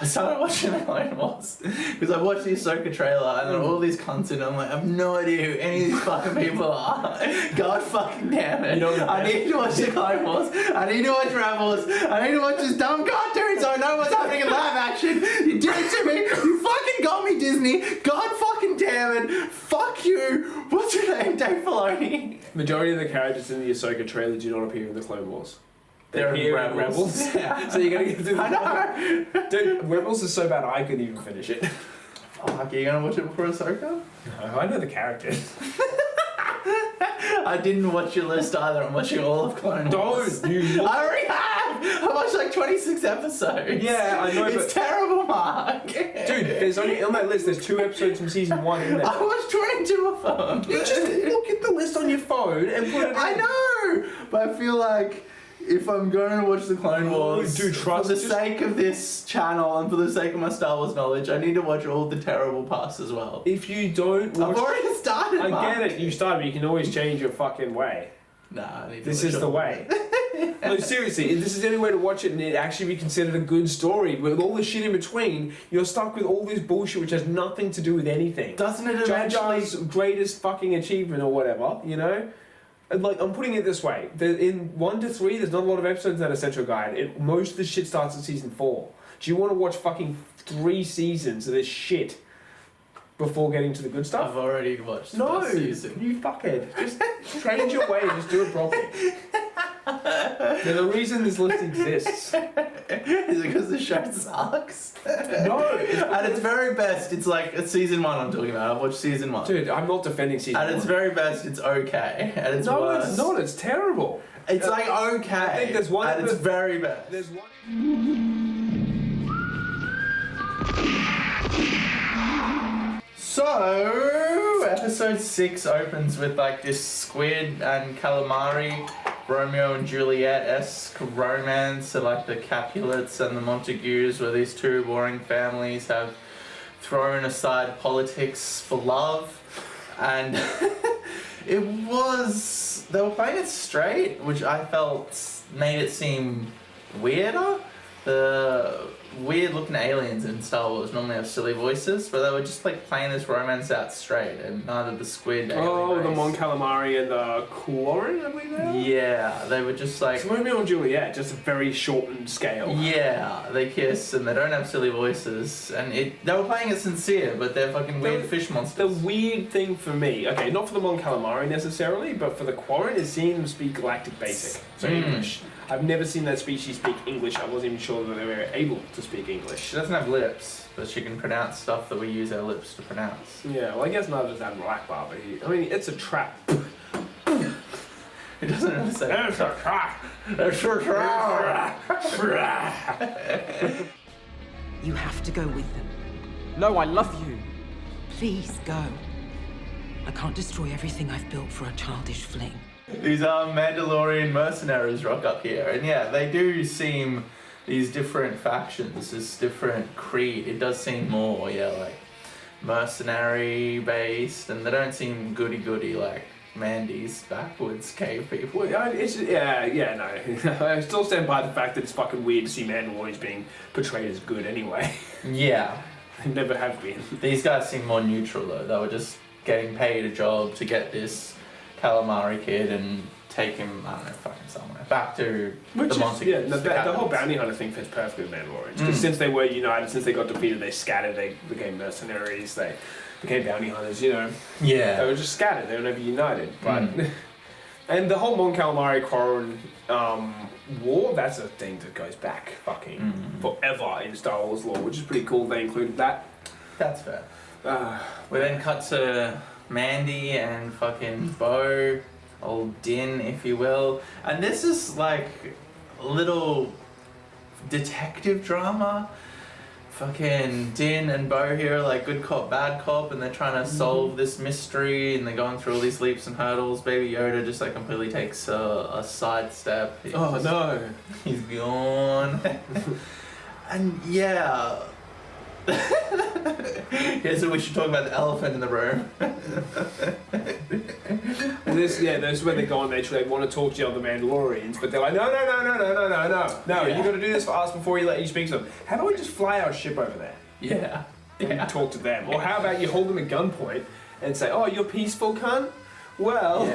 I started watching the Clone Wars because I watched the Ahsoka trailer and then all these cunts and I'm like, I have no idea who any of these fucking people are. God fucking damn it. I need to watch the Clone Wars. I need to watch Rebels. I need to watch this dumb cartoon so I know what's happening in live action. You did it to me. You fucking got me, Disney. God fucking damn it. Fuck you. What's your name, Dave Filoni? Majority of the characters in the Ahsoka trailer do not appear in the Clone Wars. They're here in Rebels. Yeah. So you gotta get to the... I know. Dude, Rebels is so bad I couldn't even finish it. Fuck, are you gonna watch it before Ahsoka? I know the characters. I didn't watch your list either. I'm watching all of Clone Wars. Don't you? I already have! I watched like 26 episodes. Yeah, I know, it's terrible, Mark. Dude, there's only... On that list, there's 2 episodes from season 1 in there. I watched 22 of them. You just look at the list on your phone and put it in. I know! But I feel like if I'm going to watch the Clone Wars, for the sake of this channel and for the sake of my Star Wars knowledge, I need to watch all the terrible parts as well. If you don't watch... I've already started, I get it, you started, but you can always change your fucking way. Nah, I need to This watch is the way. No, seriously, this is the only way to watch it and it actually be considered a good story. With all the shit in between, you're stuck with all this bullshit which has nothing to do with anything. Doesn't it Jar eventually... Jar's greatest fucking achievement or whatever, you know? And like, I'm putting it this way. In 1 to 3, there's not a lot of episodes in that Essential Guide. Most of the shit starts in season 4. Do you want to watch fucking 3 seasons of this shit before getting to the good stuff? I've already watched the first season. You fuckhead. Just change your way and just do it properly. There's a reason this list exists. Is it because the show sucks? No. At its very best, it's like it's season 1 I'm talking about. I've watched season 1. Dude, I'm not defending season 1. At its very best, it's okay. At its worst... it's not. It's terrible. It's like okay. I think there's one... At its very best. There's one... So, episode 6 opens with like this squid and calamari, Romeo and Juliet-esque romance, so like the Capulets and the Montagues, where these 2 warring families have thrown aside politics for love, and they were playing it straight, which I felt made it seem weirder. The weird looking aliens in Star Wars normally have silly voices, but they were just like playing this romance out straight, and neither the squid alien the Mon Calamari and the Quarren, I believe they are? Yeah, they were just like... It's Romeo and Juliet, just a very shortened scale. Yeah, they kiss and they don't have silly voices, and they were playing it sincere, but they're fucking weird fish monsters. The weird thing for me, okay, not for the Mon Calamari necessarily, but for the Quarren is seeing them speak Galactic Basic, so English. I've never seen that species speak English. I wasn't even sure that they were able to speak English. She doesn't have lips, but she can pronounce stuff that we use our lips to pronounce. Yeah, well I guess neither does Admiral Akbar, but I mean, it's a trap. It doesn't really say It's a trap. It's a trap. You have to go with them. No, I love you. Please go. I can't destroy everything I've built for a childish fling. These Mandalorian mercenaries rock up here, and yeah, they do seem these different factions, this different creed. It does seem more, like mercenary based, and they don't seem goody like Mandy's backwoods cave people. No. I still stand by the fact that it's fucking weird to see Mandalorians being portrayed as good anyway. Yeah. They never have been. These guys seem more neutral though. They were just getting paid a job to get this calamari kid and take him, I don't know, fucking somewhere. Back to the Montagues. Yeah, the whole bounty hunter thing fits perfectly with Mandalorians. Because since they were united, since they got defeated, they scattered, they became mercenaries, they became bounty hunters, you know. Yeah. They were just scattered, they were never united. But and the whole Mon Calamari Quarren war, that's a thing that goes back fucking forever in Star Wars lore, which is pretty cool they included that. That's fair. We then cut to Mandy and fucking Bo, old Din, if you will. And this is like a little detective drama. Fucking Din and Bo here are like good cop, bad cop, and they're trying to solve this mystery, and they're going through all these leaps and hurdles. Baby Yoda just like completely takes a sidestep. No. He's gone. And yeah, Here's what we should talk about: the elephant in the room. And this is where they go on. They want to talk to the other Mandalorians, but they're like, no. Yeah. You got to do this for us before you let you speak to them. How about we just fly our ship over there Yeah. and talk to them? Or how about you hold them at gunpoint and say, oh, you're peaceful, cunt? Well,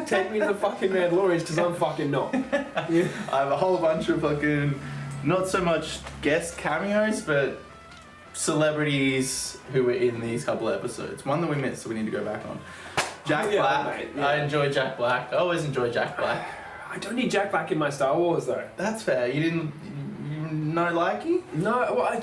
take me to the fucking Mandalorians because I'm fucking not. Yeah. I have a whole bunch of fucking, not so much guest cameos, but celebrities who were in these couple of episodes. One that we missed, so we need to go back on. Jack Black. Mate, yeah. I enjoy Jack Black. I always enjoy Jack Black. I don't need Jack Black in my Star Wars though. That's fair. You no likey? No, well,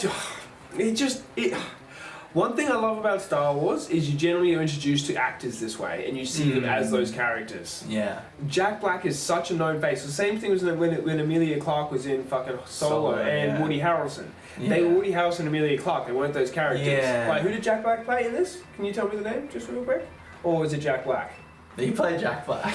one thing I love about Star Wars is you generally are introduced to actors this way, and you see them as those characters. Yeah. Jack Black is such a known face. The same thing was when Emilia Clarke was in fucking Solo and yeah. Woody Harrelson. Yeah. They were Woody Harrelson and Emilia Clarke. They weren't those characters. Yeah. Like, who did Jack Black play in this? Can you tell me the name, just real quick? Or is it Jack Black? He played Jack Black.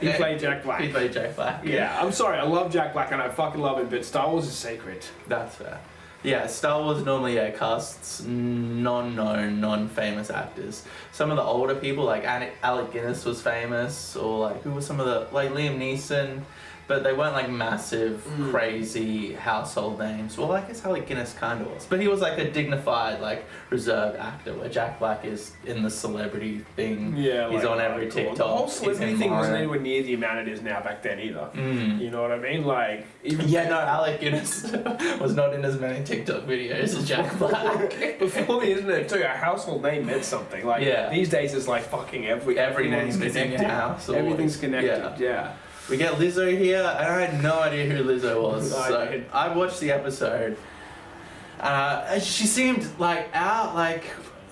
He played Jack Black. He played Jack Black. Yeah, I'm sorry. I love Jack Black and I fucking love him, but Star Wars is sacred. That's fair. Yeah, Star Wars normally casts non-known, non-famous actors. Some of the older people, like Alec Guinness was famous, or like who were some of the, like Liam Neeson, but they weren't like massive, crazy household names. Well, I guess Alec Guinness kind of was, but he was like a dignified, like reserved actor. Where Jack Black is in the celebrity thing. Yeah, he's on every TikTok. The whole he's celebrity in thing wasn't Mario. anywhere near the amount it is now back then either. You know what I mean? Like, even Alec Guinness was not in as many TikTok videos as Jack Black. before the internet too, a household name meant something. Like, these days it's like fucking every name is in your house. Everything's connected. Yeah. We get Lizzo here, and I had no idea who Lizzo was. I I watched the episode. She seemed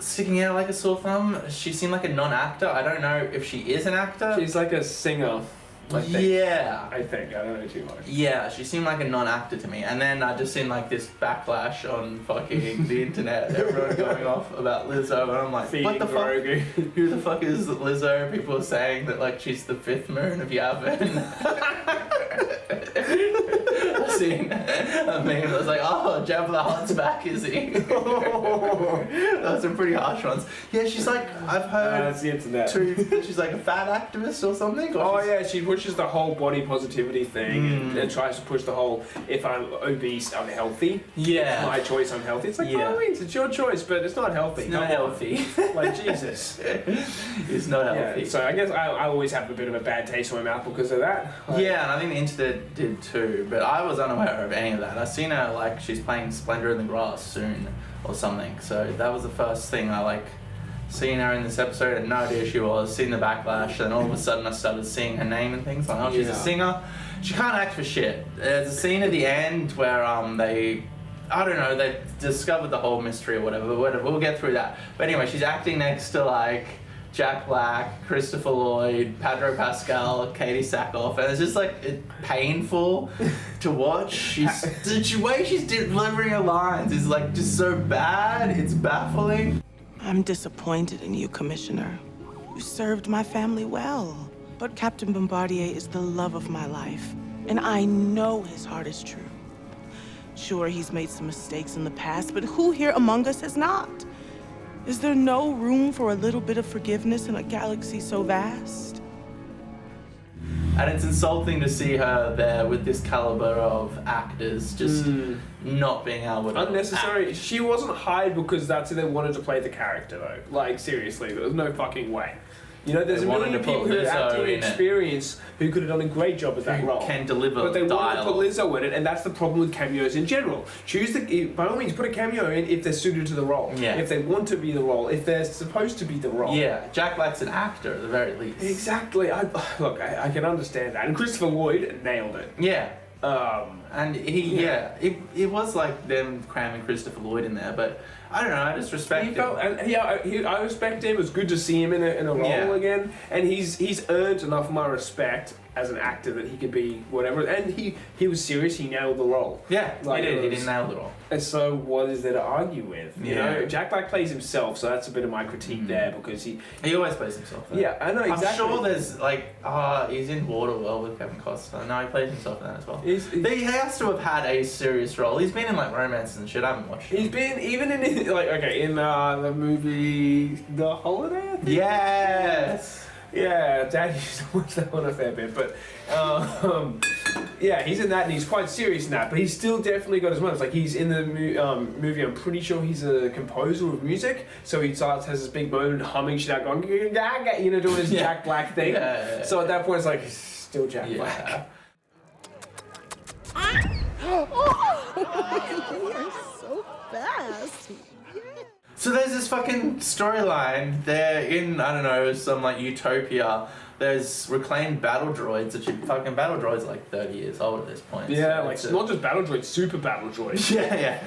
sticking out like a sore thumb. She seemed like a non-actor. I don't know if she is an actor. She's like a singer. I think. I don't know too much. Yeah, she seemed like a non-actor to me. And then I just seen like this backlash on fucking the internet. Everyone going off about Lizzo, and I'm like, what the Grogu. fuck? Who the fuck is Lizzo? People are saying that like she's the fifth moon of Yavin. I seen a meme that was like, oh, Jabba the Hutt's back, is he? Those are pretty harsh ones. Yeah, she's like, I've heard that's the internet. She's like a fat activist or something. Oh yeah, she pushes the whole body positivity thing and tries to push the whole, if I'm obese, I'm healthy. Yeah. It's my choice, I'm healthy. It's like, by all means, it's your choice, but it's not healthy. It's not healthy. Like, Jesus. It's not healthy. Yeah, so I guess I always have a bit of a bad taste in my mouth because of that. Like, yeah, and I think the internet did too, but I was unaware of any of that. I seen her, like, she's playing Splendor in the Grass soon or something, so that was the first thing I, like, seen her in this episode. I had no idea who she was, seen the backlash, and then all of a sudden I started seeing her name and things, like, oh, she's a singer. She can't act for shit. There's a scene at the end where they discovered the whole mystery or whatever, but whatever, we'll get through that. But anyway, she's acting next to, like, Jack Black, Christopher Lloyd, Pedro Pascal, Katie Sackhoff, and it's just like painful to watch. The way she's delivering her lines is like just so bad. It's baffling. I'm disappointed in you, Commissioner. You served my family well, but Captain Bombardier is the love of my life, and I know his heart is true. Sure, he's made some mistakes in the past, but who here among us has not? Is there no room for a little bit of forgiveness in a galaxy so vast? And it's insulting to see her there with this caliber of actors just not being able to unnecessary. act. She wasn't hired because that's who they wanted to play the character, though. Like, seriously, there was no fucking way. You know, there's They a wanted million to put people who have Lizzo acting in it. experience who could have done a great job at that role. Can deliver But they wanted to dialogue. put Lizzo in it, and that's the problem with cameos in general. By all means, put a cameo in if they're suited to the role. Yeah. If they want to be the role. If they're supposed to be the role. Yeah, Jack Black's an actor at the very least. Exactly. I can understand that. And Christopher Lloyd nailed it. Yeah. And it was like them cramming Christopher Lloyd in there, but I don't know, I just respect him. I respect him. It was good to see him in a role again, and he's earned enough of my respect as an actor that he could be whatever. And he was serious. He nailed the role. Yeah, Like, he did. it He was- didn't nail the role. And so, what is there to argue with? You Yeah. know, Jack Black plays himself, so that's a bit of my critique there because he. He always plays himself. Though. Yeah, I know exactly. I'm sure there's like, he's in Waterworld with Kevin Costner. No, he plays himself in that as well. He's- But yeah, has to have had a serious role. He's been in like romance and shit. I haven't watched it. He's been even in the movie The Holiday, I think? Yes. Yeah, Dad used to watch that one a fair bit, but yeah, he's in that and he's quite serious in that, but he's still definitely got his moments. Like he's in the movie, I'm pretty sure he's a composer of music, so he has this big moment humming shit out, going, you know, doing his Jack Black thing. Yeah. So at that point, it's like, he's still Jack Black. You're so fast. So there's this fucking storyline. They're in, I don't know, some like utopia. There's reclaimed battle droids, which fucking battle droids are like 30 years old at this point. Yeah, so like not just battle droids, super battle droids. Yeah.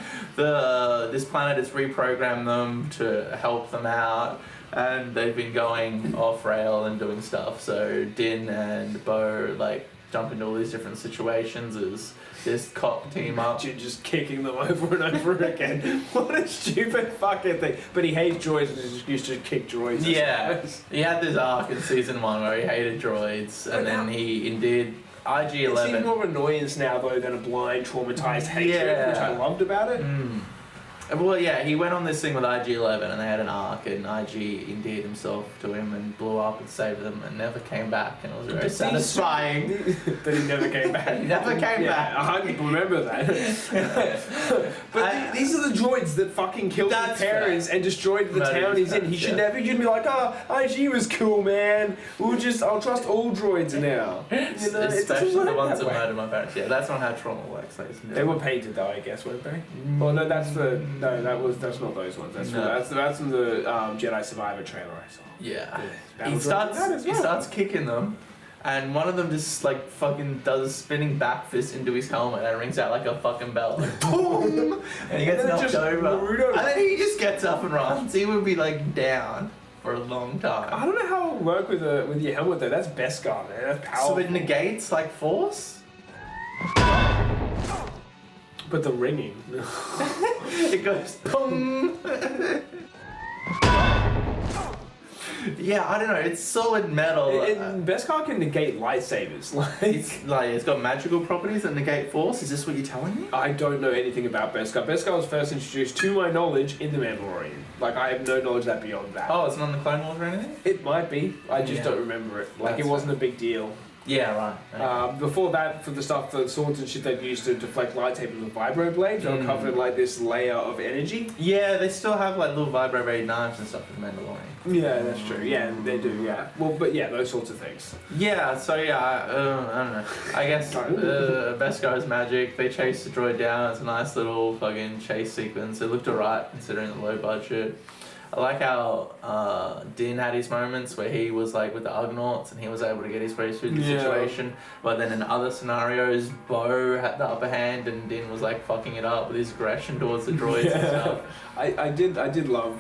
This planet has reprogrammed them to help them out, and they've been going off rail and doing stuff. So Din and Bo like jump into all these different situations as this cop team up. You're just kicking them over and over again. What a stupid fucking thing. But he hates droids and just used to kick droids. Yeah, he had this arc in season 1 where he hated droids, and then he indeed IG-11. It seems more annoyance now though than a blind traumatized hatred, which I loved about it. Well, yeah, he went on this thing with IG-11 and they had an arc, and IG endeared himself to him and blew up and saved them and never came back, and it was very satisfying. That he never came back. He never came back. I remember that. But these are the droids that fucking killed his parents and destroyed the town he's in. He should never be like, oh, IG was cool, man. I'll trust all droids now. You know, especially the ones that murdered my parents. Yeah, that's not how trauma works. They were painted though, I guess, weren't they? Well, no, that's not those ones. That's from the Jedi Survivor trailer I saw. Yeah. He starts kicking them, and one of them just like fucking does a spinning back fist into his helmet and rings out like a fucking bell. Like, boom! And he gets knocked over. And then he just gets up and runs. He would be like down for a long time. I don't know how it would work with your helmet though. That's beskar, man. That's powerful. So it negates like force? But the ringing. It goes boom. Yeah, I don't know. It's solid metal. Beskar can negate lightsabers. It's got magical properties that negate force. Is this what you're telling me? I don't know anything about Beskar. Beskar was first introduced to my knowledge in The Mandalorian. Like, I have no knowledge that beyond that. Oh, it's not in the Clone Wars or anything? It might be. I just don't remember it. Like, it wasn't a big deal. Yeah, right. Before that, for the stuff, the swords and shit they'd used to deflect lightsabers with vibro blades, they were covered in like this layer of energy. Yeah, they still have like little vibro blade knives and stuff in Mandalorian. Yeah, that's true. Yeah, they do. Yeah. Well, but yeah, those sorts of things. Yeah. So yeah, I don't know. I guess Beskar's magic. They chase the droid down. It's a nice little fucking chase sequence. It looked alright considering the low budget. I like how Din had his moments where he was like with the Ugnaughts and he was able to get his way through the situation. But then in other scenarios, Bo had the upper hand and Din was like fucking it up with his aggression towards the droids and stuff. I did love.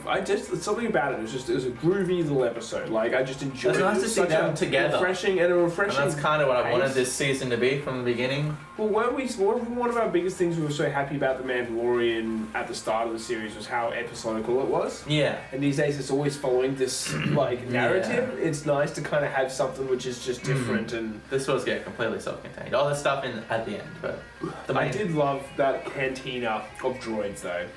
Something about it. It was a groovy little episode. Like I just enjoyed. It's nice to see them together. Refreshing. And that's kind of what I wanted this season to be from the beginning. Well, one of our biggest things we were so happy about The Mandalorian at the start of the series was how episodical it was. Yeah. And these days it's always following this like narrative. Yeah. It's nice to kind of have something which is just different and. This was completely self-contained. All the stuff at the end, but. I did love that cantina of droids though.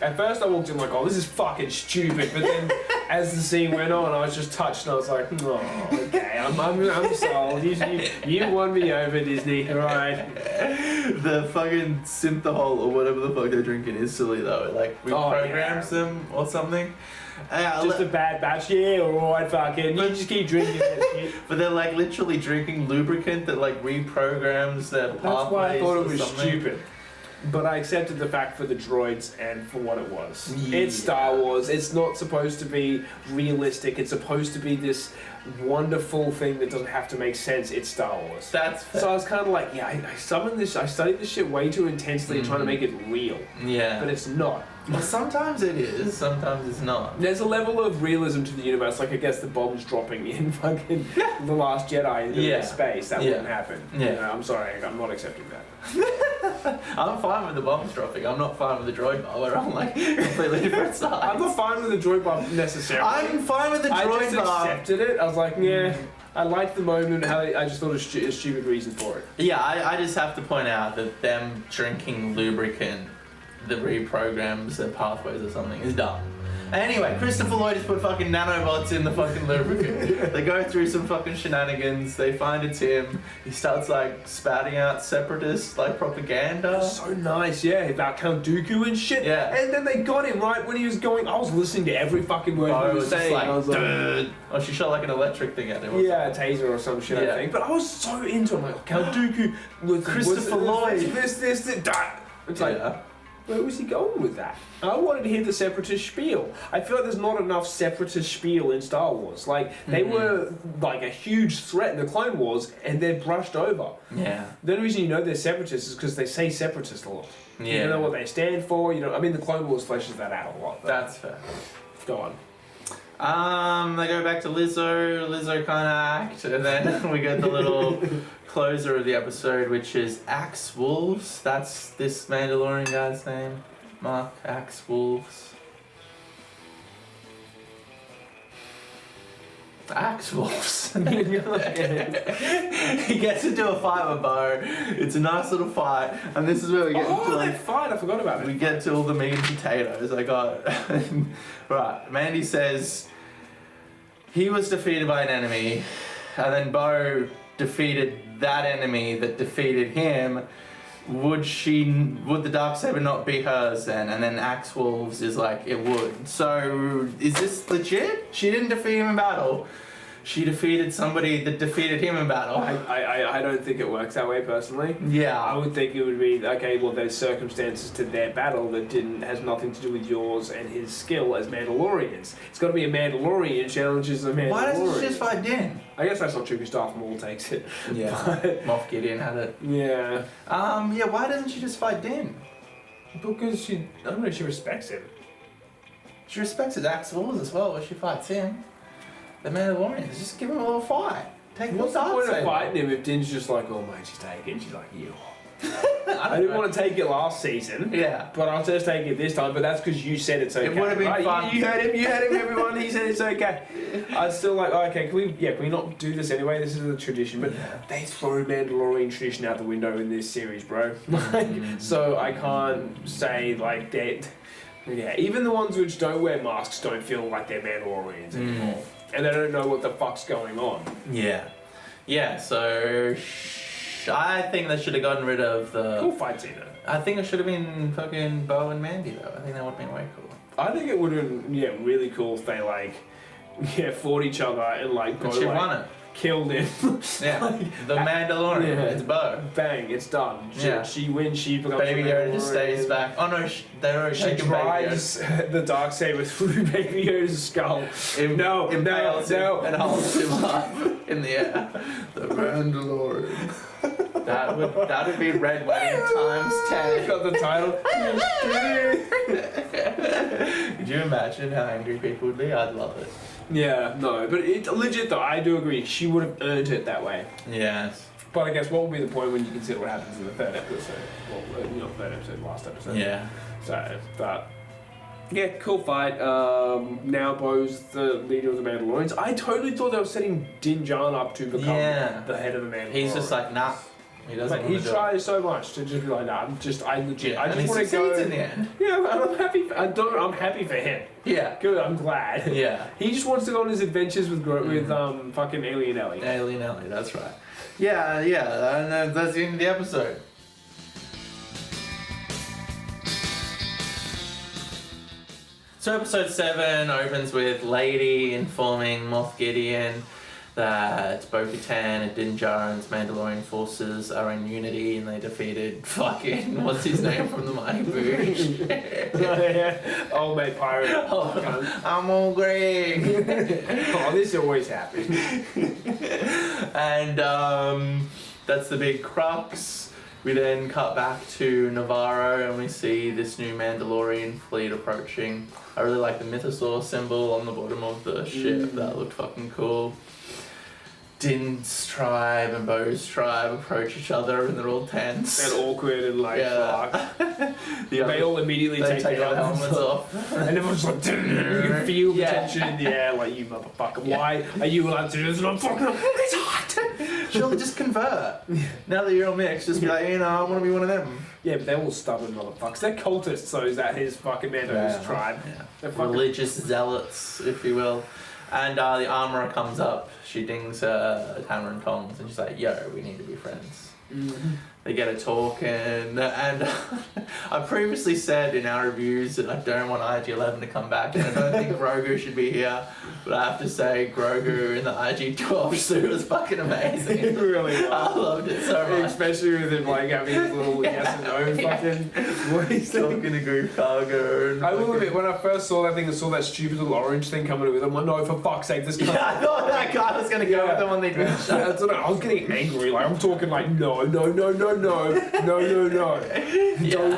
At first I walked in like, oh, this is fucking stupid. But then as the scene went on, I was just touched and I was like, oh, okay, I'm sold. You won me over, Disney. All right. The fucking synthahol or whatever the fuck they're drinking is silly though. It like reprograms them or something. Just a bad batch, yeah, alright, fucking. You just keep drinking that shit. But they're like literally drinking lubricant that like reprograms their pathways. That's why I thought it was stupid. But I accepted the fact for the droids and for what it was. Yeah. It's Star Wars. It's not supposed to be realistic. It's supposed to be this wonderful thing that doesn't have to make sense. It's Star Wars. That's fair. So I was kind of like, yeah, I studied this shit way too intensely trying to make it real. Yeah. But it's not. Well, sometimes it is, sometimes it's not. There's a level of realism to the universe, like I guess the bombs dropping in fucking The Last Jedi into space. That wouldn't happen. Yeah. You know, I'm sorry, I'm not accepting that. I'm fine with the bombs dropping. I'm not fine with the droid bar. We're on like completely different sides. I'm not fine with the droid bar necessarily. I'm fine with the I droid just bar. accepted it. I was like, yeah. I liked the moment. How I just thought it was a stupid reason for it. Yeah, I just have to point out that them drinking lubricant that reprograms their pathways or something is dumb. Anyway, Christopher Lloyd has put fucking nanobots in the fucking lubricant. They go through some fucking shenanigans, they find it's him, he starts like spouting out separatist like propaganda. So nice, yeah, about Count Dooku and shit. Yeah. And then they got him right when he was going. I was listening to every fucking word he was saying. Just like, I was like, dude. Oh, she shot like an electric thing at him. Or yeah, a taser or some shit, Yeah. I think. But I was so into it. I'm like, Count Dooku with Christopher Lloyd. This, that. It's like, Yeah. where was he going with that? I wanted to hear the Separatist spiel. I feel like there's not enough Separatist spiel in Star Wars. Like, they were like a huge threat in the Clone Wars, and they're brushed over. Yeah. The only reason you know they're Separatists is because they say Separatist a lot. Yeah. You don't know what they stand for. You know, I mean, the Clone Wars fleshes that out a lot. That's fair. Go on. They go back to Lizzo kind of act, and then we get the little closer of the episode, which is Axe Wolves. That's this Mandalorian guy's name, Mark Axe Wolves. Axe Wolves. He gets into a fight with Bo. It's a nice little fight, and this is where we get into that fight! I forgot about it. we get to all the meat and potatoes. I got right. Mandy says he was defeated by an enemy, and then Bo defeated that enemy that defeated him. Would the Darksaber not be hers then? And then Axe Wolves is like, it would. So is this legit? She didn't defeat him in battle. She defeated somebody that defeated him in battle. I don't think it works that way personally. I Yeah. would think it would be, okay, well, there's circumstances to their battle that has nothing to do with yours and his skill as Mandalorians. It's got to be a Mandalorian challenges a Mandalorian. Why doesn't she just fight Din? I guess that's not true because Darth Maul takes it. Yeah. But, Moff Gideon had it. yeah. Yeah, why doesn't she just fight Din? Because I don't know, she respects him. She respects his Axe Wolves as well, but she fights him. The Mandalorians, just give him a little fight. Take What's the point of Darksaber. fighting him if Din's just like, oh mate, she's taking it. She's like, you. I didn't want to take it last season. Yeah. But I'll just take it this time. But that's because you said it's okay. It would have been right? fun. You heard him, everyone. He said it's okay. I'd still like, oh, okay, can we not do this anyway? This is a tradition. But they throw Mandalorian tradition out the window in this series, bro. So I can't say like that. Yeah, even the ones which don't wear masks don't feel like they're Mandalorians anymore. And they don't know what the fuck's going on. Yeah. Yeah, so I think they should have gotten rid of the... Cool fight scene though. I think it should have been fucking Bo and Mandy though. I think that would have been way cool. I think it would have been, really cool if they fought each other and But Bo she won it. killed him. Yeah. The Mandalorian. Yeah. It's Bo. Bang, it's done. Yeah. She wins, she becomes Baby a Yoda just stays Mandalorian. back. Oh no, they're already She taking Baby Yoda. drives the Darksaber through Baby Yoda's skull. Impales him no. and holds him up in the air. The Mandalorian. That would be Red Wedding times 10. Got the title. Could you imagine how angry people would be? I'd love it. Yeah, no, but legit though, I do agree. She would have earned it that way. Yes. But I guess what would be the point when you consider what happens in the third episode? Well, third episode, last episode. Yeah. So, but yeah, cool fight. Now Bo's the leader of the Mandalorians. I totally thought they were setting Din Djarin up to become the head of the Mandalorian. He's just like, nah. He doesn't But want he to do it. tries so much to just be like, nah, I just Yeah, want to and he go. succeeds in the end. Yeah, and I'm happy. I'm happy for him. Yeah. Good. I'm glad. Yeah. He just wants to go on his adventures with fucking Alien Ellie. Alien Ellie, that's right. Yeah, and that's the end of the episode. So episode 7 opens with Lady informing Moff Gideon that Bo-Katan and Din Djarin's Mandalorian forces are in unity and they defeated fucking, what's his name from the Mighty Boosh? Old mate pirate. I'm all Greg. Oh, this always happens. And that's the big crux. We then cut back to Nevarro and we see this new Mandalorian fleet approaching. I really like the mythosaur symbol on the bottom of the ship. That looked fucking cool. And then we see the Mandalorian fleet approaching. I really like the mythosaur symbol on the bottom of the ship. That looked fucking cool. Din's tribe and Bo's tribe approach each other and they're all tense. And awkward and like, fuck. They all immediately they take their their helmets off. And everyone's like, you can feel the tension in the air, like, you motherfucker, why are you allowed to do this? And I'm fucking, it's hot! Surely just convert. Now that you're all mixed, just be like, you know, I want to be one of them. Yeah, but they're all stubborn motherfuckers. They're cultists, though, is that his fucking Mando's tribe. Yeah. They're fucking Religious zealots, if you will. And the armourer comes up, she dings her hammer and tongs, and she's like, yo, we need to be friends. Mm-hmm. They get a talk, and I previously said in our reviews that I don't want IG-11 to come back, and I don't think Grogu should be here, but I have to say Grogu in the IG-12 suit was fucking amazing. It really was. I loved it so much. Especially with him like having his little yes and no fucking voice. Talking to Group Cargo. And I will admit, when I first saw that thing and saw that stupid little orange thing coming with him, I'm like, no, for fuck's sake, this guy. Yeah, I thought that guy was going to go with the one they did. That's what I was getting angry. Like, I'm talking like, no. Don't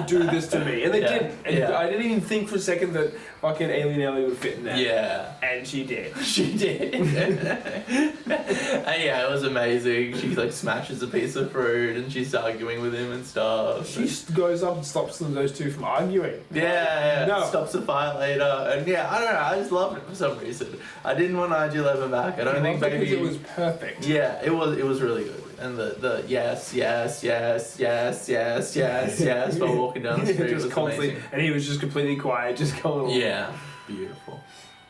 do this to me. And they didn't. And I didn't even think for a second that fucking Alien Ellie would fit in there. Yeah. And she did. She did. And yeah, it was amazing. She like smashes a piece of fruit and she's arguing with him and stuff. She goes up and stops those two from arguing. Yeah. No. Stops the fight later. And yeah, I don't know, I just loved it for some reason. I didn't want IG-11 back. I don't think because it was perfect. Yeah, it was really good. And the yes while walking down the street just was constantly, amazing. and he was just completely quiet, just going along. Yeah, beautiful.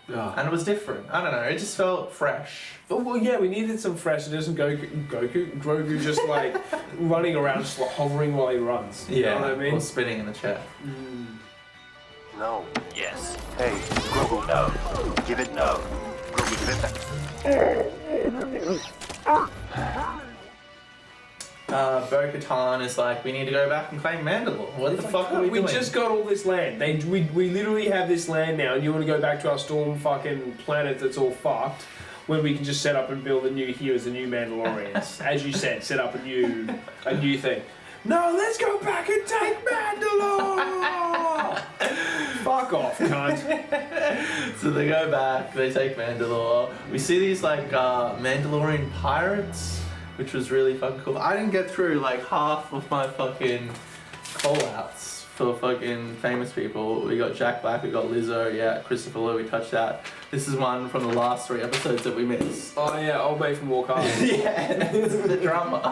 Oh. And it was different. I don't know, it just felt fresh. Oh, well, yeah, we needed some fresh. It doesn't Grogu just like running around, just like hovering while he runs. You know what I mean? Or spinning in the chair. No. Yes. Hey, Grogu, no. Give it no. Grogu, give it that. Bo-Katan is like, we need to go back and claim Mandalore. What the fuck are we doing? We just got all this land. We literally have this land now, and you want to go back to our storm fucking planet that's all fucked, when we can just set up and build a new heroes, a new Mandalorians. As you said, set up a new thing. No, let's go back and take Mandalore! Fuck off, cunt. So they go back, they take Mandalore. We see these like Mandalorian pirates, which was really fucking cool. I didn't get through like half of my fucking call-outs for fucking famous people. We got Jack Black, we got Lizzo, yeah, Christopher Lee, we touched that. This is one from the last 3 episodes that we missed. Oh yeah, old mate from Walk Hard. Yeah, that's the drummer.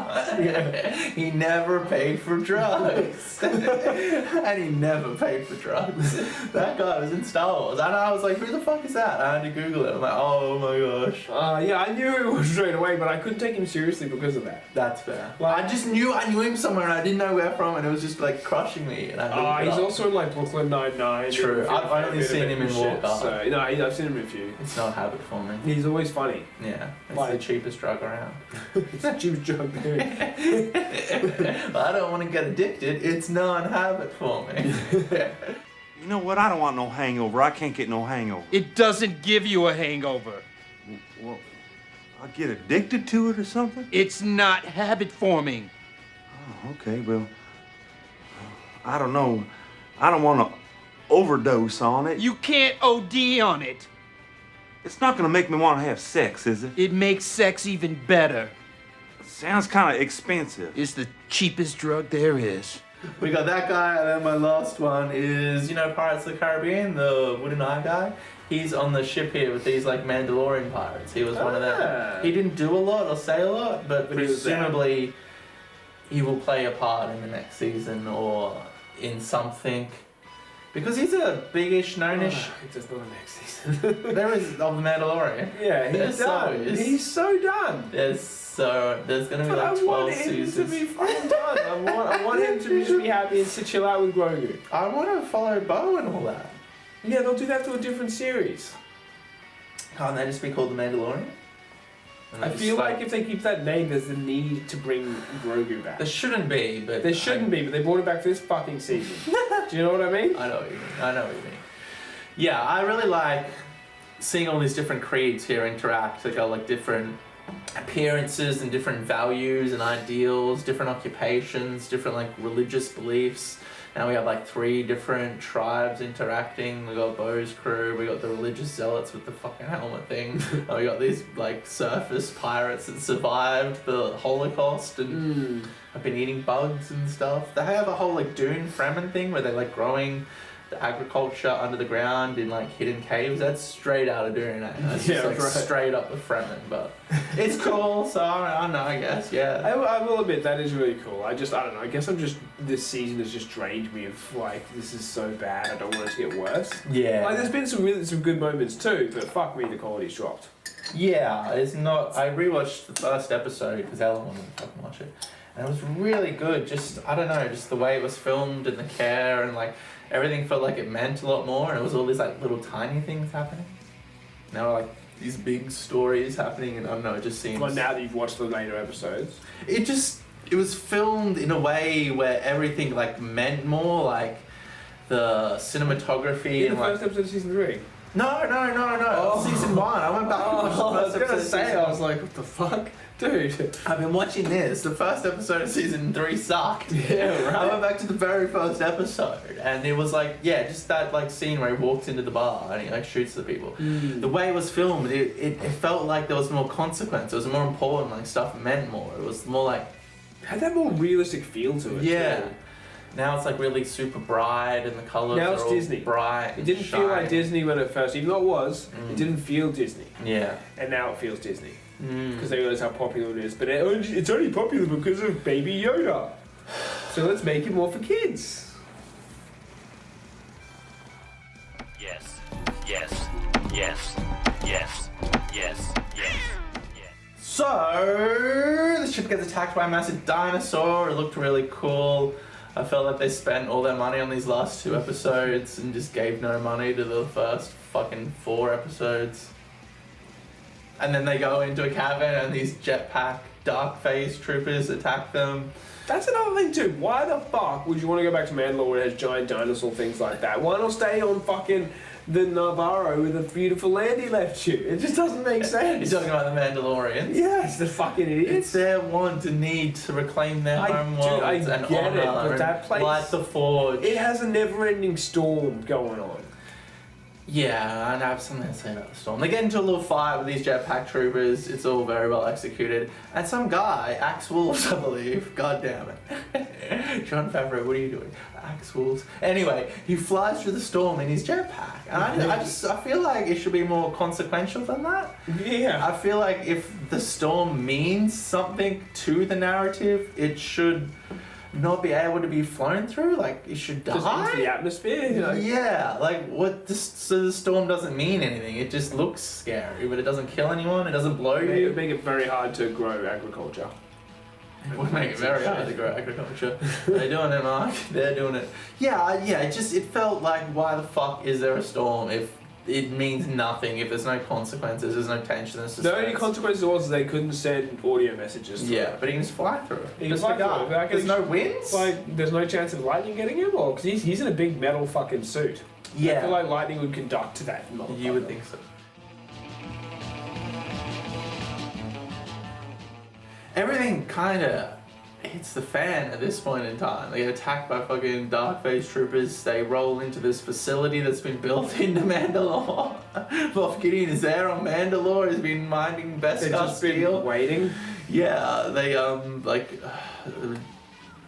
He never paid for drugs. And he never paid for drugs. That guy was in Star Wars. And I was like, who the fuck is that? I had to Google it. I'm like, oh my gosh. Yeah, I knew it was straight away, but I couldn't take him seriously because of that. That's fair. Like, I just knew I knew him somewhere and I didn't know where from and it was just like crushing me. And he's also in like Brooklyn Nine-Nine. True. I've only seen him in Walk Hard. So, no, I've seen him in a few. It's not a habit for me. He's always funny. Yeah. It's Like- the cheapest drug around. It's a cheap joke, dude. I don't want to get addicted. It's non-habit for me. You know what? I don't want no hangover. I can't get no hangover. It doesn't give you a hangover. Well, I get addicted to it or something? It's not habit forming. Oh, okay, well, I don't know. I don't want to overdose on it. You can't OD on it. It's not going to make me want to have sex, is it? It makes sex even better. Sounds kind of expensive. It's the cheapest drug there is. We got that guy, and then my last one is, you know, Pirates of the Caribbean, the wooden eye guy. He's on the ship here with these like Mandalorian pirates. He was one of them. He didn't do a lot or say a lot, but he was there. presumably he will play a part in the next season or in something. Because he's a big-ish, known-ish. It's just not the next season. There is of the Mandalorian. Yeah, he's There so done. is. He's so done. There's gonna be But like I 12 want him seasons. to be fucking done. I want him to just be happy and sit chill out with Grogu. I want to follow Bo and all that. Yeah, they'll do that to a different series. Can't they just be called the Mandalorian? And I they feel just, like if they keep that name, there's the need to bring Grogu back. there shouldn't be, but There shouldn't be, but they brought it back for this fucking season. Do you know what I mean? I know what you mean. I know what you mean. Yeah, I really like seeing all these different creeds here interact. They got like different appearances and different values and ideals, different occupations, different like religious beliefs. Now we have like 3 different tribes interacting. We got Bo's crew, we got the religious zealots with the fucking helmet thing, and we got these like surface pirates that survived the Holocaust and have been eating bugs and stuff. They have a whole like Dune Fremen thing where they're like growing the agriculture under the ground in like hidden caves. That's straight out of Dune. That's just like straight up a Fremen, but it's cool. So I don't know. I guess I will admit that is really cool. I don't know. I guess this season has just drained me of like this is so bad. I don't want it to get worse. Yeah. Like there's been some good moments too, but fuck me, the quality's dropped. Yeah, it's not. I rewatched the first episode because Ellen wanted to fucking watch it, and it was really good. Just I don't know, just the way it was filmed and the care and like. Everything felt like it meant a lot more, and it was all these like little tiny things happening. Now like these big stories happening, and I don't know, it just seems. Well, now that you've watched the later episodes, it was filmed in a way where everything like meant more, like the cinematography. In the first episode of season 3. No. Season 1. I went back and watched the first episode of season 1. I was like, what the fuck? Dude. I've been watching this. The first episode of season 3 sucked. Yeah, right. I went back to the very first episode, and it was like, yeah, just that like scene where he walks into the bar and he like shoots the people. The way it was filmed, it felt like there was more consequence. It was more important. Like stuff meant more. It was more like had that more realistic feel to it. Yeah. Too. Now it's like really super bright, and the colors now are it's all Disney. Bright. It didn't feel like Disney when it first, even though it was. It didn't feel Disney. Yeah. And now it feels Disney. Because they realize how popular it is. But it's only popular because of Baby Yoda. So let's make it more for kids. Yes. Yes. Yes. Yes. Yes. Yes. So the ship gets attacked by a massive dinosaur. It looked really cool. I felt like they spent all their money on these last 2 episodes and just gave no money to the first fucking 4 episodes. And then they go into a cabin and these jetpack dark phase troopers attack them. That's another thing too. Why the fuck would you want to go back to Mandalore where it has giant dinosaur things like that? Why not stay on fucking the Nevarro with the beautiful land he left you? It just doesn't make sense. You're talking about the Mandalorians? Yes, the fucking idiots. It's their want and need to reclaim their home worlds and get it, honor but that place, light the forge. It has a never-ending storm going on. Yeah, and I have something to say about the storm. They get into a little fight with these jetpack troopers. It's all very well executed. And some guy, Axe Wolves, I believe. God damn it. John Favreau, what are you doing? Axe Wolves. Anyway, he flies through the storm in his jetpack. And I feel like it should be more consequential than that. Yeah. I feel like if the storm means something to the narrative, it should not be able to be flown through. Like, it should die. Just into the atmosphere. You know? Yeah, like what? So the storm doesn't mean anything. It just looks scary, but it doesn't kill anyone. It doesn't blow It you. would make it very hard to grow agriculture. It would make it very hard to grow agriculture. They're doing it, Mark. They're doing it. Yeah. It felt like, why the fuck is there a storm if it means nothing? If there's no consequences, there's no tension, there's suspense. The only consequence was they couldn't send audio messages to it. But he can just fly through it. He can fly through it. Like, There's no winds? Like, there's no chance of lightning getting him? Or because he's in a big metal fucking suit. Yeah. I feel like lightning would conduct to that. You would think so. Everything kind of hits the fan at this point in time. They get attacked by fucking dark phase troopers. They roll into this facility that's been built into Mandalore. Moff Gideon is there on Mandalore. He's been minding beskar steel. Waiting. Yeah, they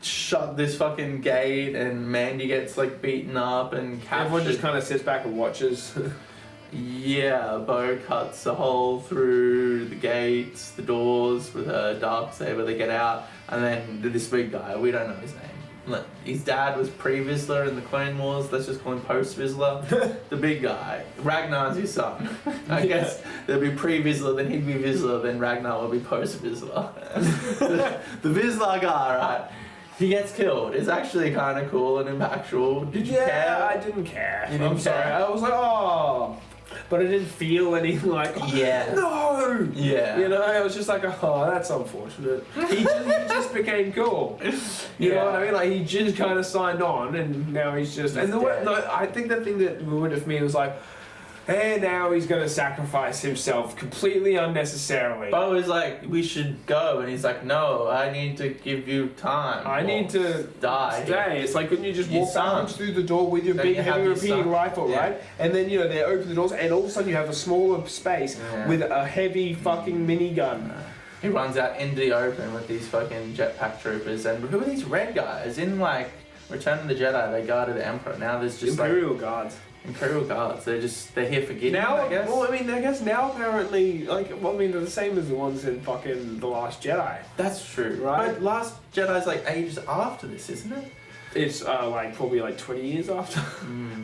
shut this fucking gate, and Mandy gets like beaten up and captured. Everyone just kind of sits back and watches. Yeah, Bo cuts a hole through the gates, the doors with her darksaber. They get out, and then this big guy, we don't know his name. His dad was pre-Vizsla in the Clone Wars. Let's just call him post-Vizsla. The big guy, Ragnar's his son. I guess there'd be pre-Vizsla, then he'd be Vizsla, then Ragnar would be post-Vizsla. the Vizsla guy, right? He gets killed. It's actually kind of cool and impactful. Did you care? I didn't care. You didn't sorry. care? I was like, oh. But I didn't feel any like, Yeah. no! Yeah. You know, I was just like, oh, that's unfortunate. He just became cool. You know what I mean? Like, he just kind of signed on, and now he's just... And I think the thing that ruined it for me was like, And now he's gonna sacrifice himself completely unnecessarily. Bo is like, we should go, and he's like, no, I need to give you time. I need to die. stay. It's like when you just Your walk backwards through the door with your Don't big, you have heavy your repeating son? rifle, Yeah. right? And then, they open the doors, and all of a sudden you have a smaller space with a heavy fucking minigun. He runs out into the open with these fucking jetpack troopers, and who are these red guys? In, like, Return of the Jedi, they guarded the Emperor. Now there's just, Imperial Guards. Imperial Guards. They're here for Gideon, Now, I guess. well, I guess now apparently, they're the same as the ones in fucking The Last Jedi. That's true. Right? But Last Jedi's like ages after this, isn't it? It's probably 20 years after.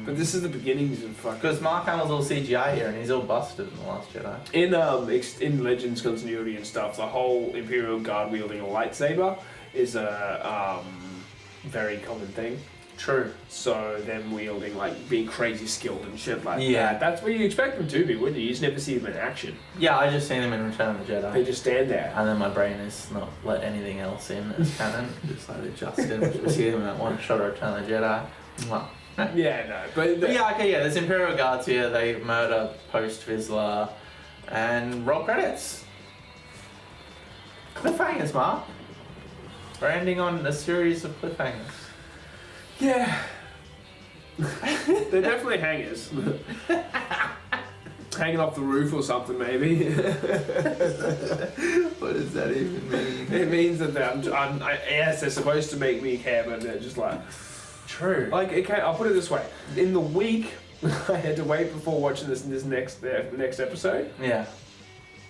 But this is the beginnings of fucking... Because Mark Hamill's all CGI here, and he's all busted in The Last Jedi. In Legends continuity and stuff, the whole Imperial Guard wielding a lightsaber is a very common thing. True. So them wielding, being crazy skilled and shit like Yeah. that. That's what you expect them to be, wouldn't you? You just never see them in action. Yeah, I just seen them in Return of the Jedi. They just stand there. And then my brain is not let anything else in as canon. Just like adjusted. We see them in that one shot of Return of the Jedi. Mwah. Yeah, no. But There's Imperial Guards here. They murder Post Vizsla. And roll credits. Cliffhangers, Mark. We're ending on a series of cliffhangers. Yeah. They're definitely hangers. Hanging off the roof or something, maybe. What does that even mean? It means that yes, they're supposed to make me care, but they're just like... True. I'll put it this way. In the week, I had to wait before watching this next episode. Yeah.